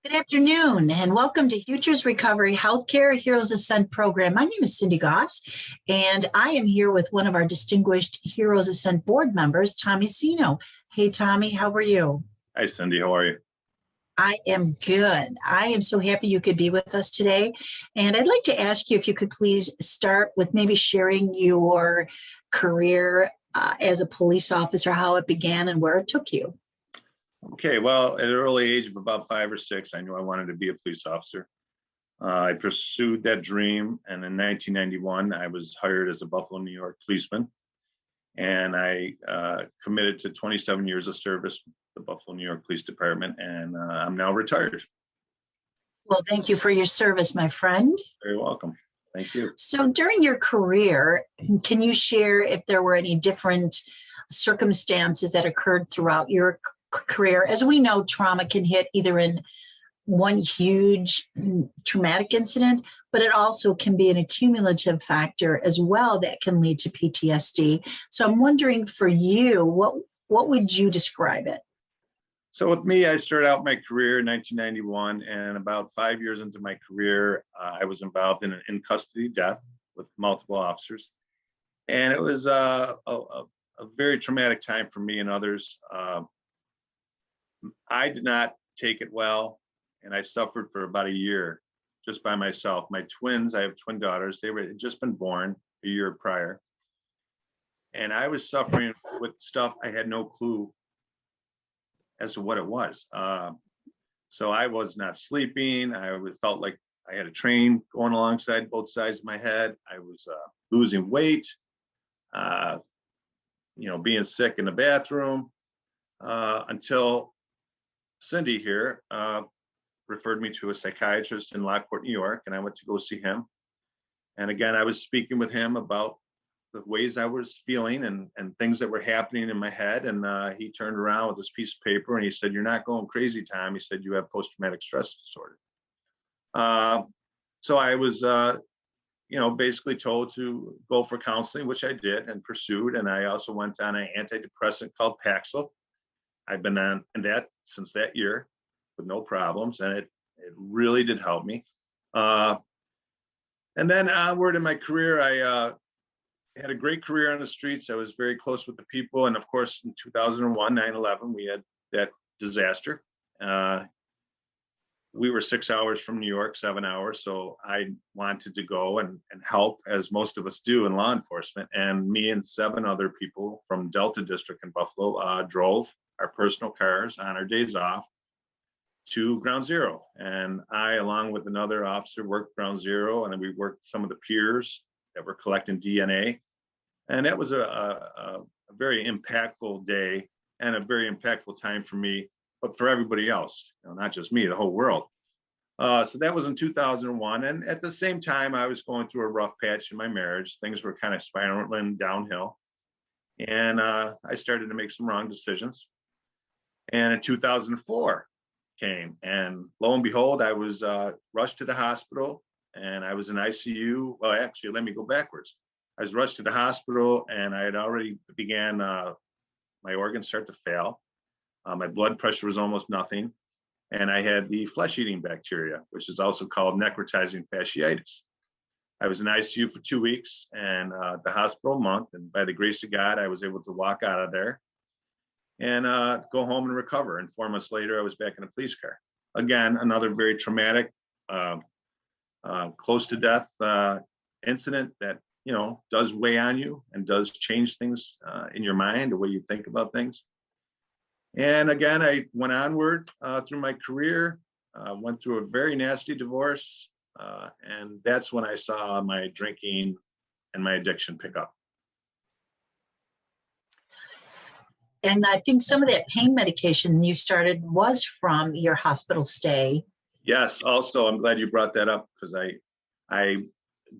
Good afternoon, and welcome to Futures Recovery Healthcare Heroes Ascent program. My name is Cindy Goss, and I am here with one of our distinguished Heroes Ascent board members, Thomas Cino. Hey, Tommy, how are you? Hi, Cindy. How are you? I am good. I am so happy you could be with us today. And I'd like to ask you if you could please start with maybe sharing your career as a police officer, how it began and where it took you. Okay, well, at an early age of about 5 or 6, I knew I wanted to be a police officer. I pursued that dream, and in 1991, I was hired as a Buffalo, New York policeman, and I committed to 27 years of service with the Buffalo, New York Police Department, and I'm now retired. Well, thank you for your service, my friend. Very welcome. Thank you. So during your career, can you share if there were any different circumstances that occurred throughout your career? As we know, trauma can hit either in one huge traumatic incident, but it also can be an accumulative factor as well that can lead to PTSD. So I'm wondering for you, what would you describe it? So with me, I started out my career in 1991, and about 5 years into my career, I was involved in an in-custody death with multiple officers. And it was a very traumatic time for me and others. I did not take it well, and I suffered for about a year just by myself. My twins, I have twin daughters, they had just been born a year prior. And I was suffering with stuff I had no clue as to what it was. So I was not sleeping. I felt like I had a train going alongside both sides of my head. I was losing weight, being sick in the bathroom, until Cindy here referred me to a psychiatrist in Lockport, New York, and I went to go see him. And again, I was speaking with him about the ways I was feeling and things that were happening in my head. And he turned around with this piece of paper and he said, "You're not going crazy, Tom." He said, "You have post-traumatic stress disorder." So I was, basically told to go for counseling, which I did and pursued. And I also went on an antidepressant called Paxil. I've been on that since that year with no problems, and it really did help me. And then onward in my career, I had a great career on the streets. I was very close with the people. And of course, in 2001, 9/11, we had that disaster. We were 6 hours from New York, 7 hours. So I wanted to go and help, as most of us do in law enforcement. And me and 7 other people from Delta District in Buffalo drove our personal cars on our days off to Ground Zero. And I, along with another officer, worked Ground Zero, and then we worked some of the peers that were collecting DNA. And that was a very impactful day and a very impactful time for me, but for everybody else, not just me, the whole world. So that was in 2001. And at the same time, I was going through a rough patch in my marriage. Things were kind of spiraling downhill. And I started to make some wrong decisions. And in 2004 came, and lo and behold, I was rushed to the hospital, and I was in ICU. Well, actually, let me go backwards. I was rushed to the hospital, and I had already began my organs start to fail. My blood pressure was almost nothing, and I had the flesh-eating bacteria, which is also called necrotizing fasciitis. I was in ICU for 2 weeks, and the hospital a month, and by the grace of God, I was able to walk out of there and go home and recover. And 4 months later, I was back in a police car. Again, another very traumatic, close to death incident that, does weigh on you and does change things in your mind, the way you think about things. And again, I went onward through my career, went through a very nasty divorce. And that's when I saw my drinking and my addiction pick up. And I think some of that pain medication you started was from your hospital stay. Yes. Also, I'm glad you brought that up, because I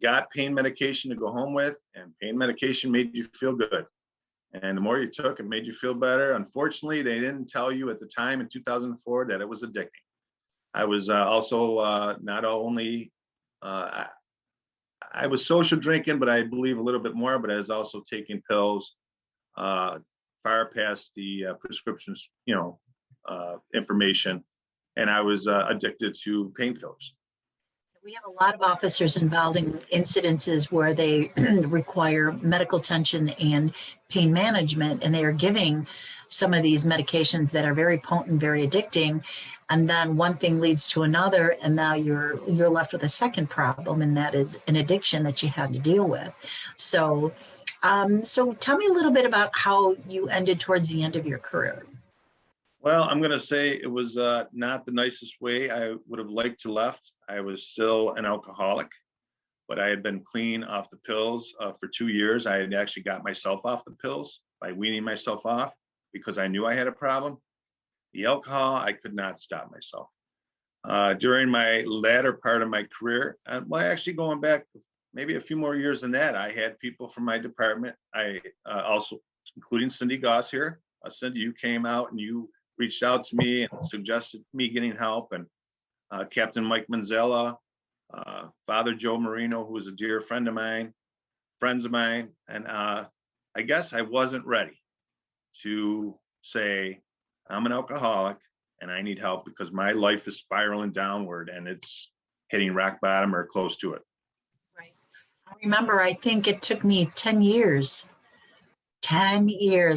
got pain medication to go home with, and pain medication made you feel good. And the more you took, it made you feel better. Unfortunately, they didn't tell you at the time in 2004 that it was addicting. I was also not only, I was social drinking, but I believe a little bit more, but I was also taking pills far past the prescriptions, information. and I was addicted to painkillers. We have a lot of officers involved in incidences where they require medical attention and pain management, and they are giving some of these medications that are very potent, very addicting, and then one thing leads to another, and now you're left with a second problem, and that is an addiction that you had to deal with. So, so tell me a little bit about how you ended towards the end of your career. Well, I'm going to say it was not the nicest way I would have liked to left. I was still an alcoholic, but I had been clean off the pills for 2 years. I had actually got myself off the pills by weaning myself off because I knew I had a problem. The alcohol, I could not stop myself. During my latter part of my career, well, actually going back maybe a few more years than that, I had people from my department. I also, including Cindy Goss here. Cindy, you came out and you reached out to me and suggested me getting help, and Captain Mike Manzella, Father Joe Marino, who was a dear friend of mine, friends of mine. And I guess I wasn't ready to say, I'm an alcoholic and I need help because my life is spiraling downward and it's hitting rock bottom or close to it. Right. I remember, I think it took me 10 years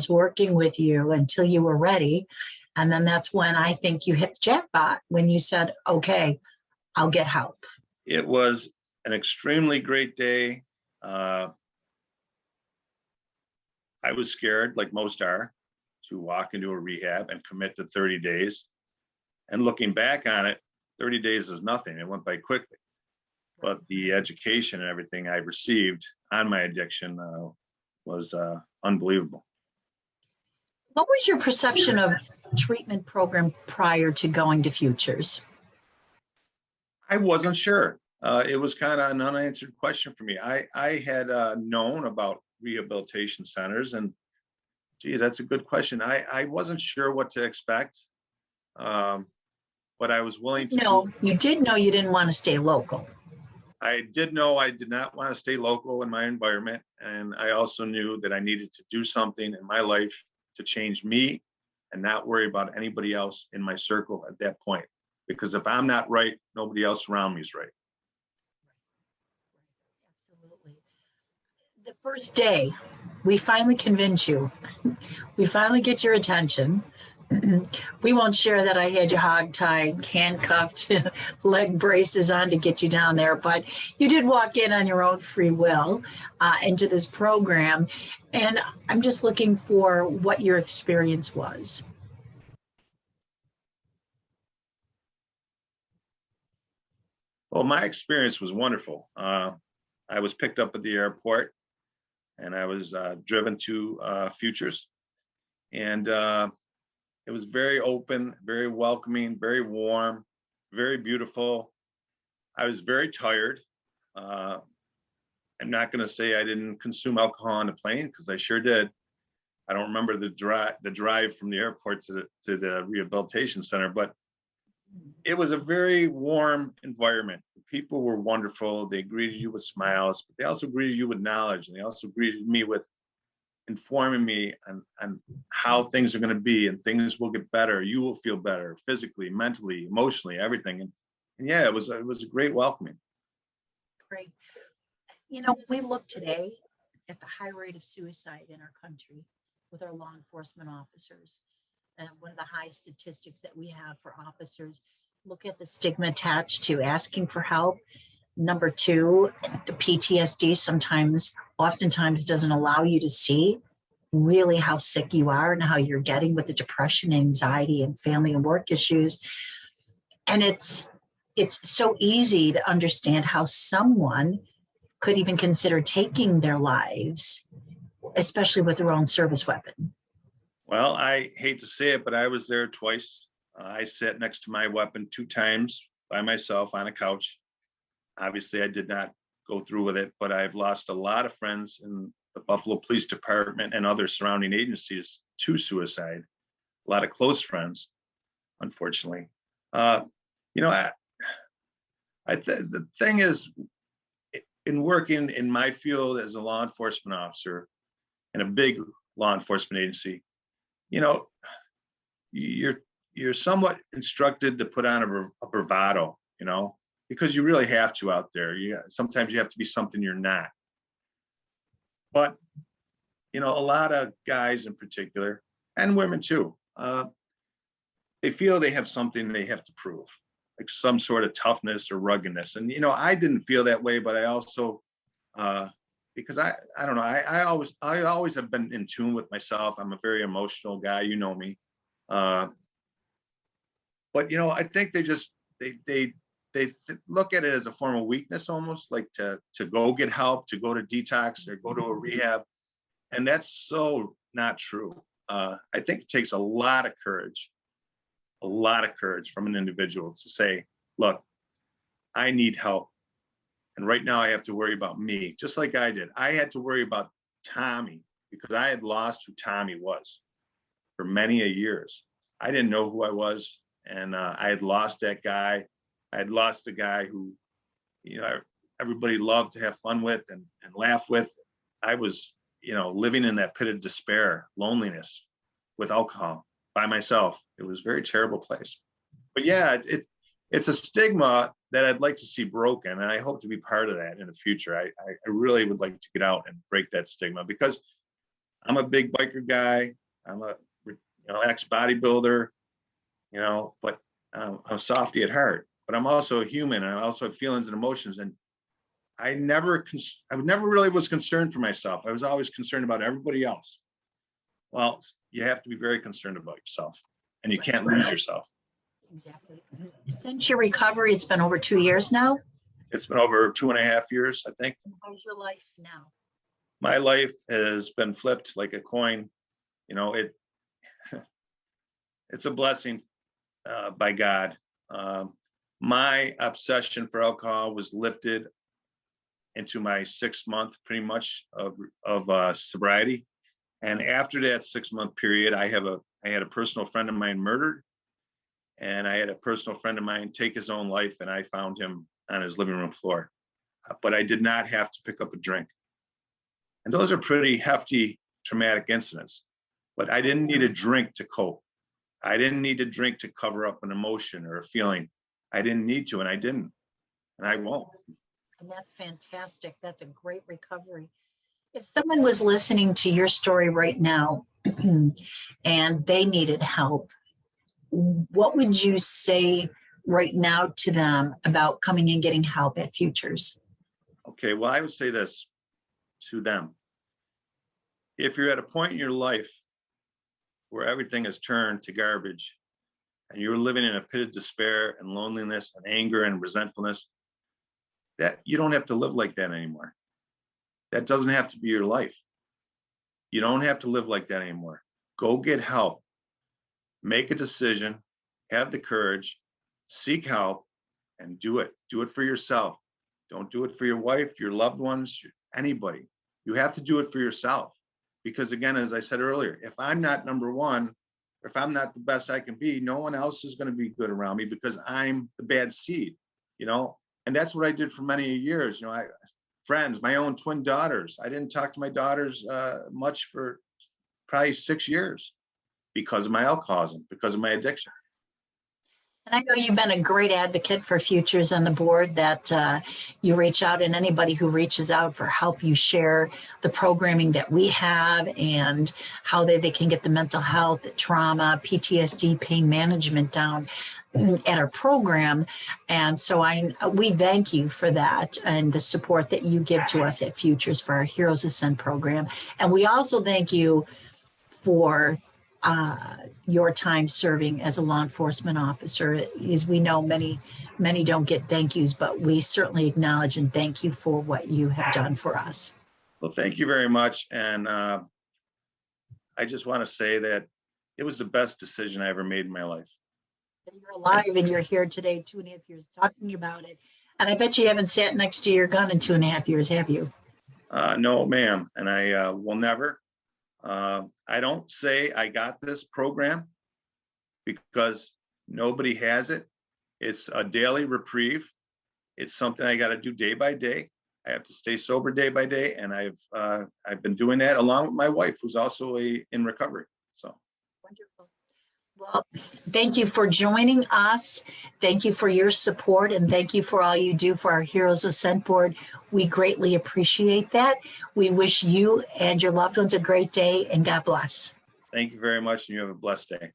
working with you until you were ready. And then that's when I think you hit the jackpot when you said, okay, I'll get help. It was an extremely great day. I was scared, like most are, to walk into a rehab and commit to 30 days. And looking back on it, 30 days is nothing. It went by quickly. But the education and everything I received on my addiction was unbelievable. What was your perception of treatment program prior to going to Futures? I wasn't sure. It was kind of an unanswered question for me. I had known about rehabilitation centers, and geez, that's a good question. I wasn't sure what to expect, but I was willing to. No, you did know you didn't want to stay local. I did know I did not want to stay local in my environment, and I also knew that I needed to do something in my life to change me and not worry about anybody else in my circle at that point. Because if I'm not right, nobody else around me is right. Absolutely. The first day, we finally convince you. We finally get your attention. We won't share that I had you hog-tied, handcuffed, leg braces on to get you down there, but you did walk in on your own free will into this program. And I'm just looking for what your experience was. Well, my experience was wonderful. I was picked up at the airport and I was driven to Futures. And it was very open, very welcoming, very warm, very beautiful. I was very tired. I'm not going to say I didn't consume alcohol on the plane because I sure did. I don't remember the drive from the airport to the rehabilitation center, but it was a very warm environment. The people were wonderful. They greeted you with smiles, but they also greeted you with knowledge, and they also greeted me with informing me on how things are going to be, and things will get better. You will feel better physically, mentally, emotionally, everything. And yeah, it was a great welcoming. Great. You know, we look today at the high rate of suicide in our country with our law enforcement officers. And one of the high statistics that we have for officers. Look at the stigma attached to asking for help. Number two, the PTSD oftentimes doesn't allow you to see really how sick you are and how you're getting with the depression, anxiety, and family and work issues. And it's so easy to understand how someone could even consider taking their lives, especially with their own service weapon. Well, I hate to say it, but I was there twice. I sat next to my weapon 2 times by myself on a couch. Obviously, I did not go through with it, but I've lost a lot of friends in the Buffalo Police Department and other surrounding agencies to suicide. A lot of close friends, unfortunately. You know, the thing is, in working in my field as a law enforcement officer in a big law enforcement agency, you know, you're you're somewhat instructed to put on a bravado, because you really have to out there. Sometimes you have to be something you're not. But, a lot of guys in particular, and women too, they feel they have something they have to prove, like some sort of toughness or ruggedness. And, I didn't feel that way, but I also, because I don't know, I always have been in tune with myself. I'm a very emotional guy, you know me. But, I think they look at it as a form of weakness, almost like to go get help, to go to detox or go to a rehab. And that's so not true. I think it takes a lot of courage from an individual to say, look, I need help. And right now I have to worry about me, just like I did. I had to worry about Tommy because I had lost who Tommy was for many a years. I didn't know who I was. And I had lost that guy. I had lost a guy who, everybody loved to have fun with and laugh with. I was, living in that pit of despair, loneliness with alcohol by myself. It was a very terrible place. But yeah, it's a stigma that I'd like to see broken. And I hope to be part of that in the future. I really would like to get out and break that stigma because I'm a big biker guy. I'm a ex-bodybuilder, but I'm a softy at heart. But I'm also a human, and I also have feelings and emotions. And I never really was concerned for myself. I was always concerned about everybody else. Well, you have to be very concerned about yourself, and you can't lose yourself. Exactly. Since your recovery, it's been over 2 years now? It's been over 2.5 years, I think. How's your life now? My life has been flipped like a coin. It's a blessing by God. My obsession for alcohol was lifted into my 6th month, pretty much, of sobriety. And after that 6-month period, I had a personal friend of mine murdered, and I had a personal friend of mine take his own life, and I found him on his living room floor. But I did not have to pick up a drink. And those are pretty hefty, traumatic incidents. But I didn't need a drink to cope. I didn't need a drink to cover up an emotion or a feeling. I didn't need to, and I didn't, and I won't. And that's fantastic. That's a great recovery. If someone was listening to your story right now and they needed help, what would you say right now to them about coming and getting help at Futures? Okay, well, I would say this to them. If you're at a point in your life where everything has turned to garbage and you're living in a pit of despair and loneliness and anger and resentfulness, that you don't have to live like that anymore. That doesn't have to be your life. You don't have to live like that anymore. Go get help. Make a decision. Have the courage. Seek help and do it. Do it for yourself. Don't do it for your wife, your loved ones, anybody. You have to do it for yourself. Because again, as I said earlier, if I'm not number one, or if I'm not the best I can be, no one else is going to be good around me because I'm the bad seed, And that's what I did for many years. Friends, my own twin daughters. I didn't talk to my daughters much for probably 6 years because of my alcoholism, because of my addiction. And I know you've been a great advocate for Futures on the board, that you reach out, and anybody who reaches out for help, you share the programming that we have and how they can get the mental health, trauma, PTSD, pain management down at our program. And so we thank you for that and the support that you give to us at Futures for our Heroes Ascent program. And we also thank you for your time serving as a law enforcement officer. As we know, many don't get thank yous, but we certainly acknowledge and thank you for what you have done for us. Well, thank you very much. And I just want to say that it was the best decision I ever made in my life. You're alive and you're here today, 2.5 years, talking about it. And I bet you haven't sat next to your gun in 2.5 years, have you? No, ma'am. And I will never. I don't say I got this program because nobody has it. It's a daily reprieve. It's something I got to do day by day. I have to stay sober day by day, and I've been doing that along with my wife, who's also in recovery. So wonderful. Well, thank you for joining us. Thank you for your support, and thank you for all you do for our Heroes Ascent board. We greatly appreciate that. We wish you and your loved ones a great day, and God bless. Thank you very much, and you have a blessed day.